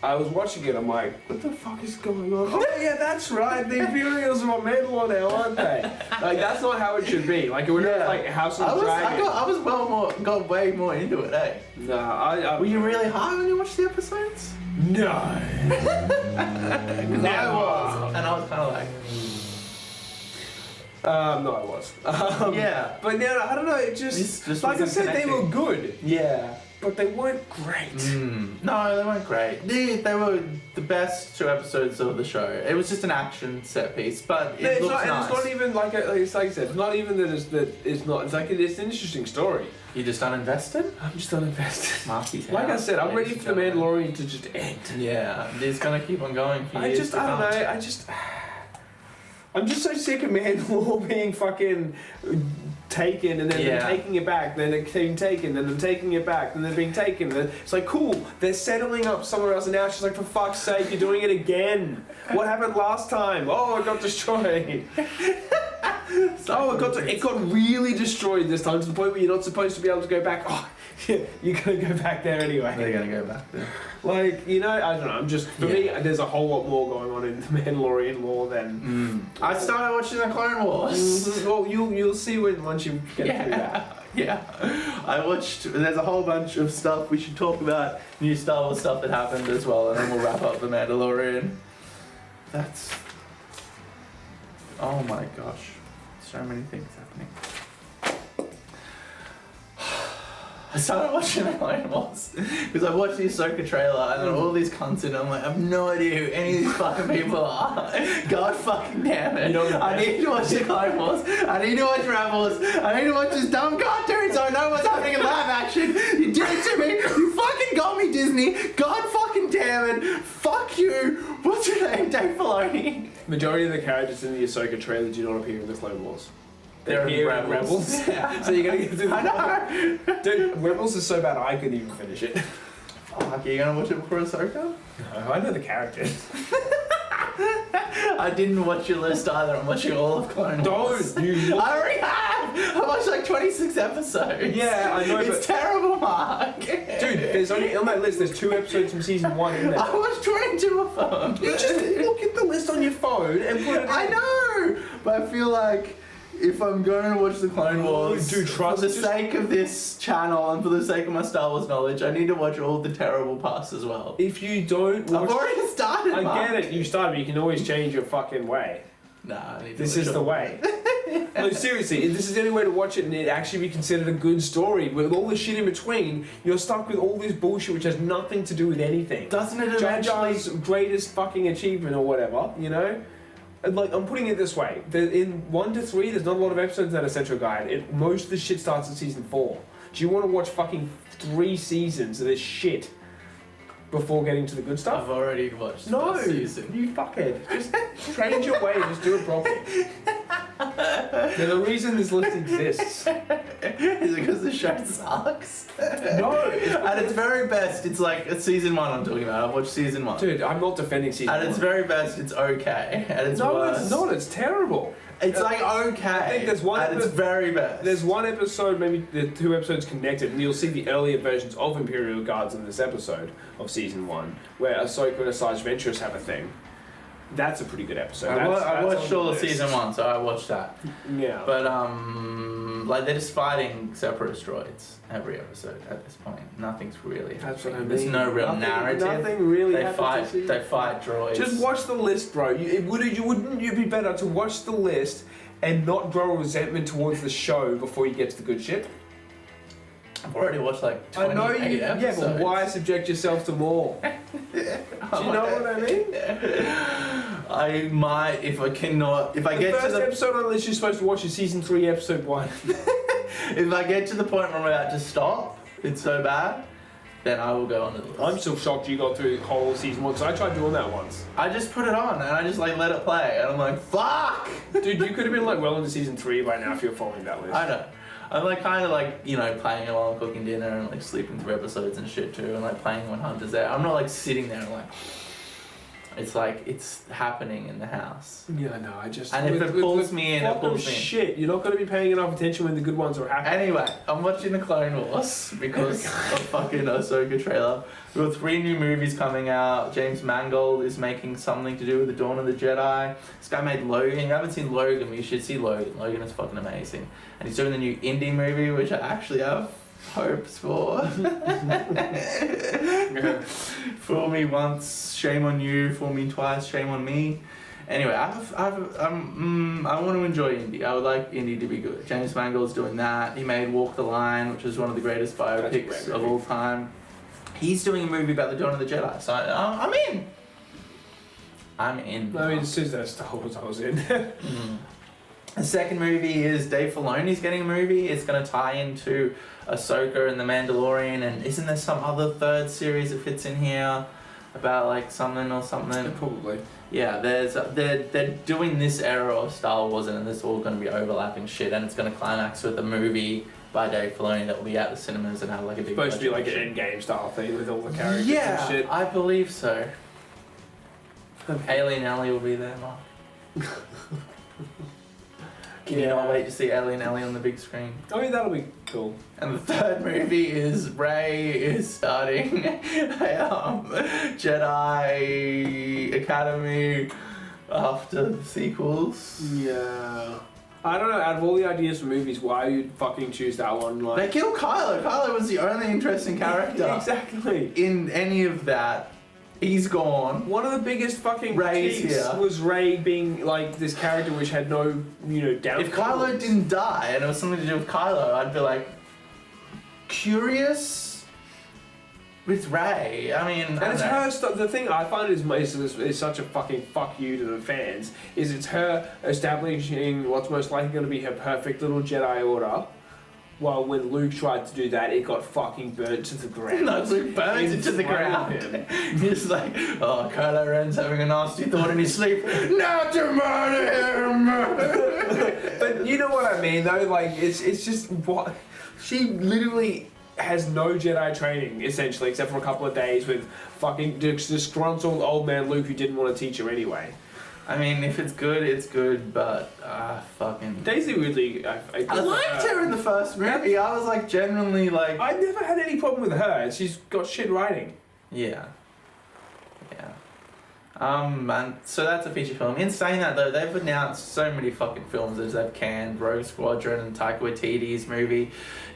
I was watching it, I'm like, what the fuck is going on? Oh yeah, that's right, the Imperials are on Mandalore now, aren't they? That's not how it should be. It would have House of Dragon. I was got way more into it, eh? Nah, Were you really high when you watched the episodes? No. And I was kind of like... No, I was. Yeah. But no, I don't know, it just like I wasn't said, they were connecting. good. Yeah. But they weren't great. No, they weren't great. They were the best 2 episodes of the show. It was just an action set piece, but it looks nice. And it's not even like I said, it's not even that it's not. It's it's an interesting story. You just uninvested? I'm just uninvested. Marky's Like I house, said, I'm ready ladies for the and gentlemen. Mandalorian to just end. Yeah, it's gonna keep on going for years to come. I don't know. I'm just so sick of Mandalore being fucking taken and then them taking it back, then it being taken, then them taking it back, then they're being taken. It's like, cool, they're settling up somewhere else, and now she's like, for fuck's sake, you're doing it again. What happened last time? Oh, it got destroyed. It got really destroyed this time to the point where you're not supposed to be able to go back. Oh, you're gonna go back there anyway. They're gonna go back there. I don't know. I'm just, for me, there's a whole lot more going on in the Mandalorian lore than. I started watching the Clone Wars. Well, you'll see once you get through that. Yeah. I watched, there's a whole bunch of stuff we should talk about, new Star Wars stuff that happened as well, and then we'll wrap up the Mandalorian. That's... Oh my gosh. So many things happening. I started watching the Clone Wars because I watched the Ahsoka trailer and then all these cunts in it. I'm like, I have no idea who any of these fucking people are. God fucking damn it. I need to watch the Clone Wars. I need to watch Rebels. I need to watch this dumb cartoon so I know what's happening in live action. You did it to me. You fucking got me, Disney. God fucking damn it. Fuck you. What's your name, Dave Filoni? Majority of the characters in the Ahsoka trailer do not appear in the Clone Wars. They're here in Rebels. Rebels. So you're gonna get through the I know. Dude, Rebels is so bad I couldn't even finish it. Fuck, are you gonna watch it before Ahsoka? No, I know the characters. I didn't watch your list either. I'm watching all of Clone Wars. Don't you? I already have! I watched like 26 episodes. Yeah, I know, It's terrible, Mark. Dude, there's only, on that list, there's 2 episodes from season 1 in there. I watched 22 of them. You just look at the list on your phone and put it in. I know! But I feel like if I'm going to watch the Clone Wars, dude, for the sake of this channel and for the sake of my Star Wars knowledge, I need to watch all the terrible parts as well. If you don't watch... I've already started, I Mark. get it, you started, but you can always change your fucking way. Nah, I need to This watch is the all. way. No, seriously, this is the only way to watch it and it actually be considered a good story. With all the shit in between, you're stuck with all this bullshit which has nothing to do with anything. Doesn't it Jar eventually... Jar's greatest fucking achievement or whatever, you know? And I'm putting it this way. In 1 to 3, there's not a lot of episodes that are Central Guide. Most of the shit starts in season 4. Do you want to watch fucking 3 seasons of this shit before getting to the good stuff? I've already watched No, the season. you fuckhead. Just change your way and just do it properly. There's a reason this list exists. Is it because the show sucks? No. At its very best, it's like it's season 1 I'm talking about. I've watched season 1. Dude, I'm not defending season 1. At its very best, it's okay. At its No, worst, it's not. It's terrible. It's like okay. I think there's one at its very best. There's one episode, maybe the 2 episodes connected, and you'll see the earlier versions of Imperial Guards in this episode of season 1, where Ahsoka and Asajj Ventress have a thing. That's a pretty good episode. I That's watched on all the of list. season 1, so I watched that. Yeah. But like they're just fighting Separatist droids every episode at this point. Nothing's really happening. That's what I mean. There's no real narrative. Nothing really They happens fight. this season. They fight droids. Just watch the list, bro. Wouldn't you be better to watch the list and not grow resentment towards the show before you get to the good shit? I've already watched like I 28 know you. episodes. Yeah, but why subject yourself to more? Do you know what I mean? I might if I cannot. If I The get to first the episode on the list you're supposed to watch is season 3, episode 1. if I get to the point where I'm about to stop, it's so bad, then I will go on to the list. I'm still shocked you got through the whole season 1, so I tried doing that once. I just put it on and I just like let it play, and I'm like, fuck. Dude, you could have been like well into season 3 by now if you're following that list. I know. I'm like kind of like, you know, playing it while I'm cooking dinner and like sleeping through episodes and shit too, and like playing when Hunter's there. I'm not like sitting there and like, it's like it's happening in the house. Yeah, no, I just. And if it pulls me in, it pulls me in. Shit, you're not going to be paying enough attention when the good ones are happening. Anyway, I'm watching the Clone Wars because of fucking Ahsoka trailer. We've got 3 new movies coming out. James Mangold is making something to do with the Dawn of the Jedi. This guy made Logan. You haven't seen Logan, but you should see Logan. Logan is fucking amazing. And he's doing the new indie movie, which I actually have hopes for. Fool me once, shame on you. Fool me twice, shame on me. Anyway, I want to enjoy indie. I would like indie to be good. James Mangold's doing that. He made Walk the Line, which is one of the greatest biopics of all time. He's doing a movie about the Dawn of the Jedi, so I'm in. I'm in. I mean, as soon as that Star Wars, I was in. The second movie is Dave Filoni's getting a movie. It's going to tie into Ahsoka and the Mandalorian, and isn't there some other third series that fits in here about like something or something? Probably. Yeah, they're doing this era of Star Wars, and it's all going to be overlapping shit, and it's going to climax with a movie by Dave Filoni that will be at the cinemas and have like a big. Supposed to be like an budget. Endgame style thing with all the characters Yeah, and shit. I believe so. Alien Ellie will be there, Mark. Can you not wait to see Alien Ellie on the big screen? I mean, that'll be cool. And the third movie is Rey is starting a Jedi Academy after the sequels. Yeah. I don't know, out of all the ideas for movies, why you'd fucking choose that one? Like, They killed Kylo. Kylo was the only interesting character exactly. in any of that. He's gone. One of the biggest fucking Rey's critiques here. was Rey being like this character which had no, doubt. If Kylo didn't die and it was something to do with Kylo, I'd be like, curious with Rey. I mean, And it's her the thing I find is such a fucking fuck you to the fans, is it's her establishing what's most likely going to be her perfect little Jedi Order, while when Luke tried to do that, it got fucking burnt to the ground. No, Luke burns it to the ground. He's like, oh, Kylo Ren's having a nasty thought in his sleep. Not to murder him! But you know what I mean, though? Like, it's just what... She literally has no Jedi training, essentially, except for a couple of days with fucking disgruntled old man Luke who didn't want to teach her anyway. I mean, if it's good, it's good, but fucking... Daisy Ridley... I liked her in the first movie. I was like, genuinely like... I never had any problem with her. She's got shit writing. Yeah. And so that's a feature film. In saying that though, they've announced so many fucking films as they've canned. Rogue Squadron and Taika Waititi's movie.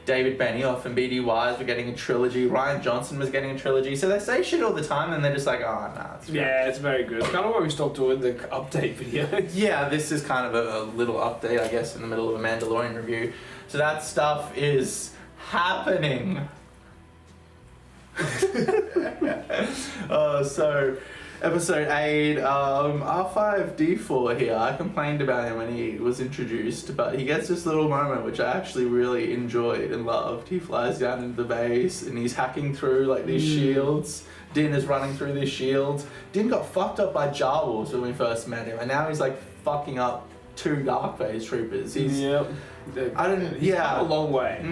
David Benioff and B.D. Wise were getting a trilogy. Ryan Johnson was getting a trilogy. So they say shit all the time and they're just like, oh, nah, it's Yeah, it's very good. It's kind of why we stopped doing the update videos. Yeah, this is kind of a little update, I guess, in the middle of a Mandalorian review. So that stuff is happening. So Episode 8, R5D4 here. I complained about him when he was introduced, but he gets this little moment which I actually really enjoyed and loved. He flies down into the base and he's hacking through like these shields. Din is running through these shields. Din got fucked up by Jawas when we first met him, and now he's like fucking up 2 Dark Phase troopers. He's come a long way.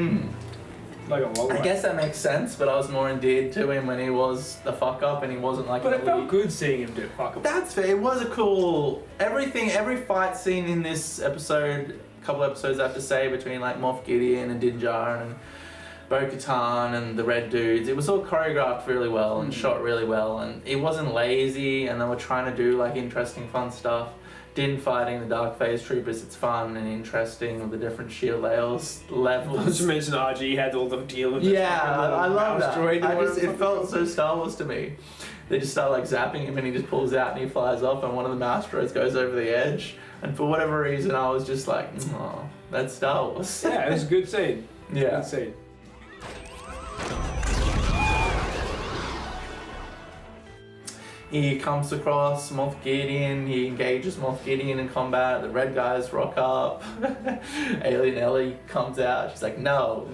Like a long way. I guess that makes sense, but I was more endeared to him when he was the fuck up and he wasn't like. But it felt good seeing him do fuck up. That's fair. It was a cool every fight scene in this episode, a couple episodes I have to say, between like Moff Gideon and Din Djarin and Bo-Katan and the Red Dudes, it was all choreographed really well and shot really well, and it wasn't lazy, and they were trying to do like interesting fun stuff. Din fighting the Dark Phase troopers, it's fun and interesting with the different shield levels. Not to mention RG had all the deal with I love that. Droid It felt so Star Wars to me. They just start like zapping him and he just pulls out and he flies off and one of the mouse droids goes over the edge, and for whatever reason I was just like, oh, that's Star Wars. Yeah, it was a good scene. Yeah. Good scene. He comes across Moff Gideon, he engages Moff Gideon in combat, the red guys rock up, Alien Ellie comes out, she's like, no.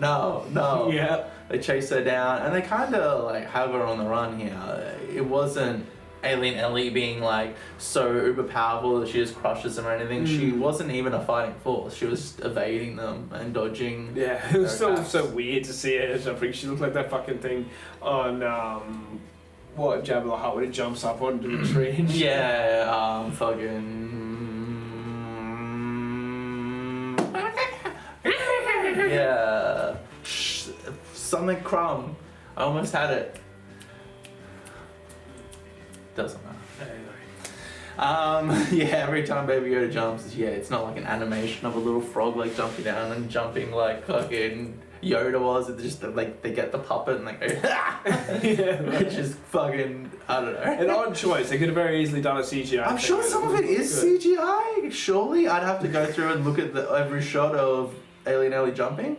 Yeah. They chase her down, and they kind of like have her on the run here. It wasn't Alien Ellie being like so uber powerful that she just crushes them or anything. She wasn't even a fighting force, she was just evading them and dodging. Yeah, it was so weird to see her jumping. She looked like that fucking thing on Jabba the Hutt when it jumps up onto the tree and shit. Yeah, yeah. Something crumb. I almost had it. Doesn't matter. Every time Baby Yoda jumps, it's not like an animation of a little frog like jumping down and jumping like fucking Yoda was. It's just like they get the puppet and they go, which is fucking, I don't know. An odd choice. They could have very easily done a CGI. I'm sure some of it is CGI. Surely I'd have to go through and look at every shot of Alien Ellie jumping.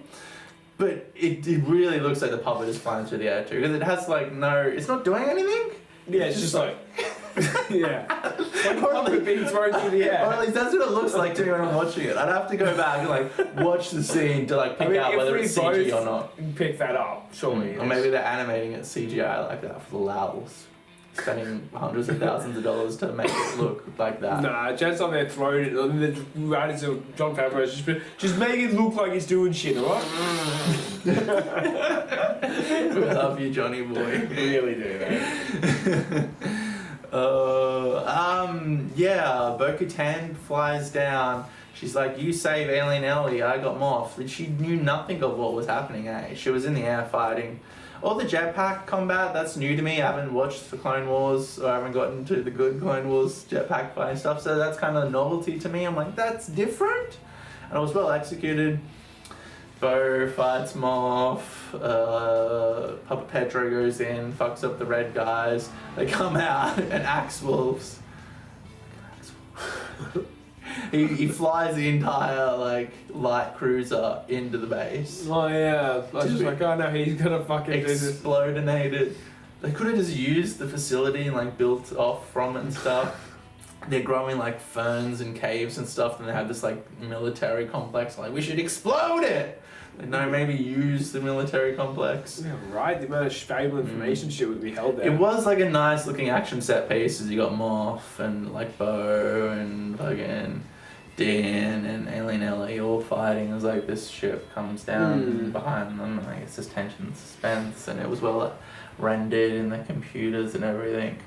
But it really looks like the puppet is flying through the air too, because it has like it's not doing anything. Yeah, it's just like yeah. Like a puppet being thrown through the air. Or at least that's what it looks like to me when I'm watching it. I'd have to go back and like watch the scene to like pick out whether it's CG or not. Pick that up, surely. Or maybe they're animating it CGI like that for the lowls. Spending hundreds of thousands of dollars to make it look like that. Nah, Jed's on there throwing it. The writers of John Favreau's just make it look like he's doing shit, alright? We love you, Johnny boy. We really do, man. Bo-Katan flies down. She's like, you save Alien Ellie, I got Moff. And she knew nothing of what was happening, She was in the air fighting. All the jetpack combat, that's new to me. I haven't watched the Clone Wars, or I haven't gotten to the good Clone Wars jetpack fighting stuff, so that's kind of a novelty to me. I'm like, that's different. And it was well executed. Bo fights Moff, Papa Pedro goes in, fucks up the red guys. They come out and axe wolves. He flies the entire light cruiser into the base. Oh yeah, I was just like, oh no, he's gonna fucking do this. Explodinated. They could have just used the facility and built off from it and stuff. They're growing ferns and caves and stuff, and they have this military complex. We should explode it. No, maybe use the military complex. Yeah, right. The amount of valuable information shit would be held there. It was a nice looking action set piece. You got Moff and Bo and fucking Din and Alien Ellie all fighting. It was this ship comes down behind them, and it's just tension and suspense, and it was well rendered in the computers and everything.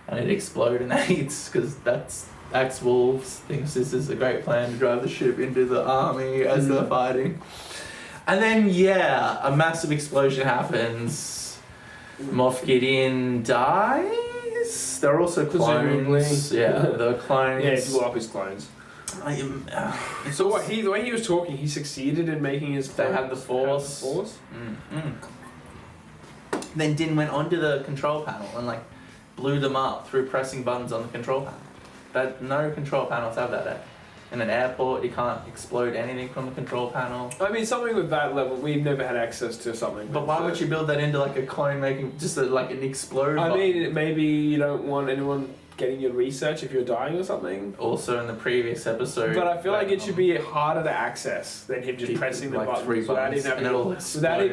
And it explodes because that's Axe Wolves thinks this is a great plan to drive the ship into the army as they're fighting. And then, a massive explosion happens. Moff Gideon dies. They're also clones. They're clones. Yeah, he blew up his clones. So the way he was talking, he succeeded in making his clones. They had the Force. Then Din went onto the control panel and blew them up through pressing buttons on the control panel. No control panels have that. in an airport. You can't explode anything from the control panel. I mean, something with that level, we've never had access to something. But why would you build that into like a clone making just like an explode? I button? mean, maybe you don't want anyone getting your research if you're dying or something. Also in the previous episode. But I feel like it should be harder to access than him just pressing the like buttons 3 without buttons, even and it'll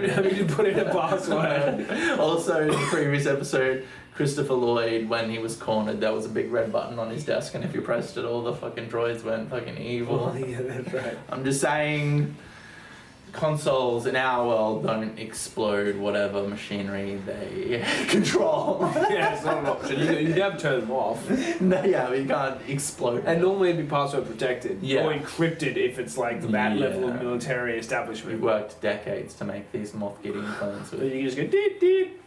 having to put in a password. Also in the previous episode, Christopher Lloyd, when he was cornered, there was a big red button on his desk, and if you pressed it, all the fucking droids went fucking evil. Oh, yeah, that's right. I'm just saying, consoles in our world don't explode whatever machinery they control. Yeah, it's not an option. You have to turn them off. No, yeah, we can't explode. And normally it'd be password protected. Yeah. Or encrypted if it's like that level of Yeah. military We establishment. worked decades to make these Moff Gideon clones So with. you just go deep deep.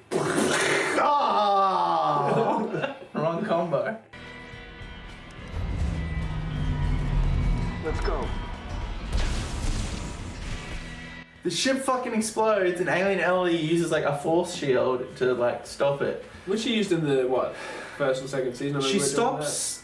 Oh! Wrong combo. Let's go. The ship fucking explodes, and Alien Ellie uses like a force shield to like stop it. Which she used in the what? First or second season? I She remember doing stops.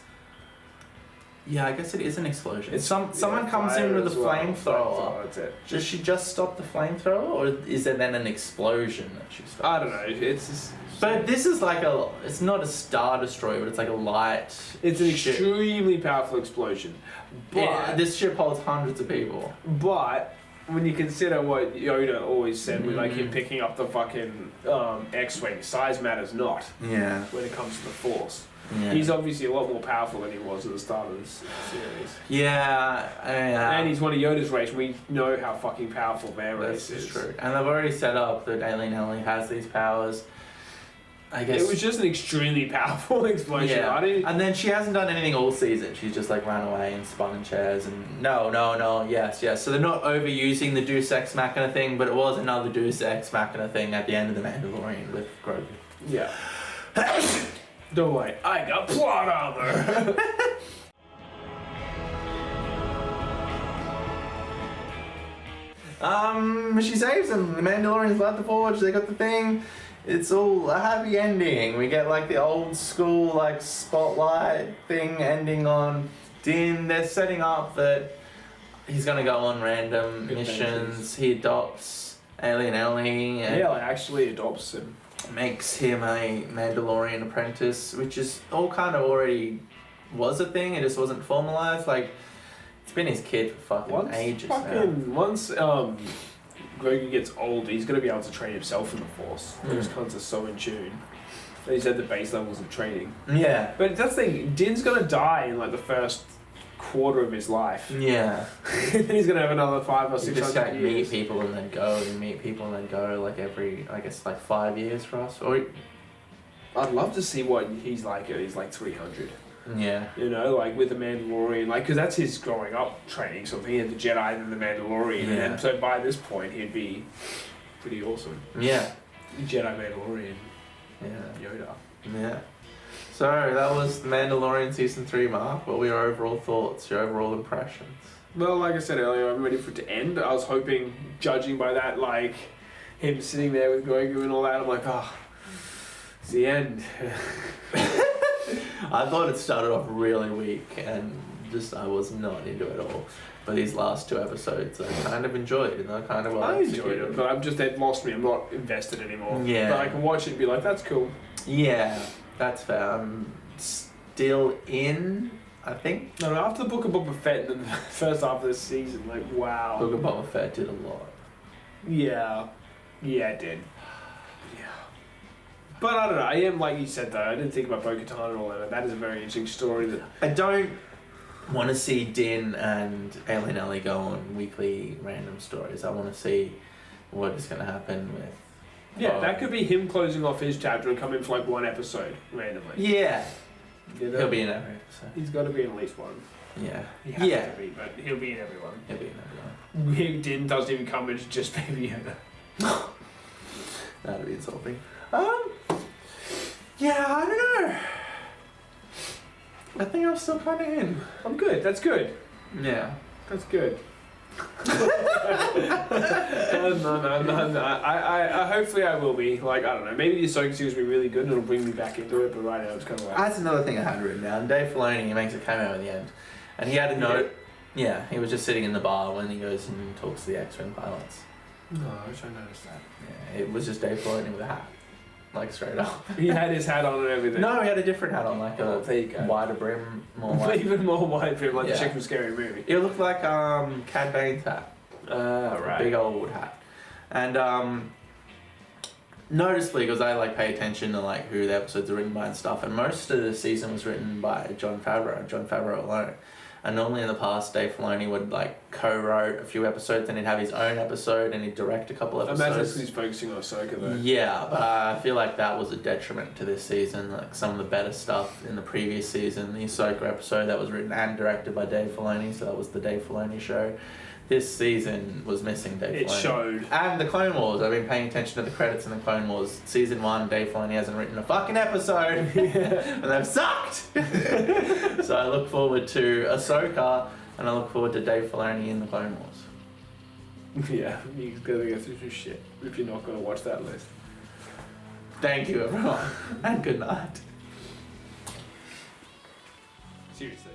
Yeah, I guess it is an explosion. It's- Someone yeah, comes in fire with a as well. flamethrower. That's it. Does she just stop the flamethrower, or is there then an explosion that she stops? I don't know. It's just, But this is like it's not a Star Destroyer, but it's like a light. it's an ship. extremely powerful explosion. But This ship holds hundreds of people. But when you consider what Yoda always said with like him picking up the fucking X-wing, size matters not Yeah. when it comes to the Force. Yeah. He's obviously a lot more powerful than he was at the start of this series. Yeah. And he's one of Yoda's race. We know how fucking powerful their race This is. is true. And they've already set up that Alien Ellie has these powers. I guess It was just an extremely powerful explosion. yeah. I didn't, And then she hasn't done anything all season. She's just like ran away and spun in chairs and no, yes. So they're not overusing the Deus Ex Machina thing, but it was another Deus Ex Machina thing at the end of the Mandalorian with Grogu. yeah. Don't worry, I got plot armor. She saves him. The Mandalorian's left the forge. They got the thing. It's all a happy ending. We get like the old school like spotlight thing ending on Din. They're setting up that he's gonna go on random missions. He adopts Alien Ellie and yeah, like actually adopts him. makes him a Mandalorian apprentice, which is all kind of already was a thing. It just wasn't formalized. Like it's been his kid for fucking ages now. Once Grogu gets old, he's gonna be able to train himself in the Force. Those cunts are so in tune. He's at the base levels of training. Yeah. But that's the thing, Din's gonna die in like the first quarter of his life. Yeah. And then he's gonna have another 500 or You just 600 like years. meet people and then go, and meet people and then go, like every, I guess, like 5 years for us. Or I'd love to see what he's like at his like 300. yeah, You know, like with the Mandalorian, like, because that's his growing up training. So he had the Jedi and the Mandalorian. Yeah. And so by this point, he'd be pretty awesome. yeah, Jedi Mandalorian yeah, Yoda. yeah. So that was the Mandalorian season 3, Mark. What were your overall thoughts? Your overall impressions? Well, like I said earlier, I'm ready for it to end. I was hoping, judging by that, like him sitting there with Grogu and all that, I'm like, oh, it's the end. I thought it started off really weak and just I was not into it at all. But these last 2 episodes I kind of enjoyed and I kind of well I enjoyed executed. it, but I'm just, they've lost me. I'm not invested anymore. Yeah. But I can watch it and be like, that's cool. Yeah, that's fair. I'm still in, I think. No, after the Book of Boba Fett and the first half of this season, like, wow. Book of Boba Fett did a lot. Yeah. Yeah, it did. Yeah. But I don't know, I am, like you said though, I didn't think about Bo-Katan and all that. That is a very interesting story that... I don't want to see Din and Alien Ellie go on weekly random stories. I want to see what is going to happen with... Yeah, that could be him closing off his chapter and come in for like 1 episode, randomly. Yeah. You know? He'll be in every episode. He's got to be in at least one. Yeah. He has Yeah. to be, but he'll be in everyone. He'll be in every He Din doesn't even come in, it's just Baby Yoda. That'd be insulting. Yeah, I don't know. I think I'm still kind of in. I'm good, that's good. Yeah. That's good. No. I hopefully I will be. Like, I don't know, maybe the Ahsoka series will be really good and it'll bring me back into it, but right now it's kind of like... That's another thing I had written down. Dave Filoni, he makes a cameo at the end. And he had a note Yeah, he was just sitting in the bar when he goes and talks to the X-Wing pilots. No, I wish I noticed that. Yeah, it was just Dave Filoni with a hat. Like, straight up. He had his hat on and everything. No, he had a different hat on, like a there you go. wider brim, more white. Even more wide brim, like Yeah. the chick from Scary Movie. It looked like Cad Bane's hat. Right. Big old hat. And noticeably, because I like pay attention to like who the episodes are written by and stuff, and most of the season was written by Jon Favreau alone. And normally in the past, Dave Filoni would like co-wrote a few episodes, and he'd have his own episode, and he'd direct a couple episodes. I imagine that's because he's focusing on Ahsoka though. Yeah, but I feel like that was a detriment to this season. Like some of the better stuff in the previous season, the Ahsoka episode that was written and directed by Dave Filoni, so that was the Dave Filoni show. This season was missing Dave Filoni. It showed. And the Clone Wars. I've been paying attention to the credits in the Clone Wars. Season 1, Dave Filoni hasn't written a fucking episode. And they've sucked. So I look forward to Ahsoka, and I look forward to Dave Filoni in the Clone Wars. Yeah, you gotta go through some shit if you're not gonna watch that list. Thank you, everyone. And good night. Seriously.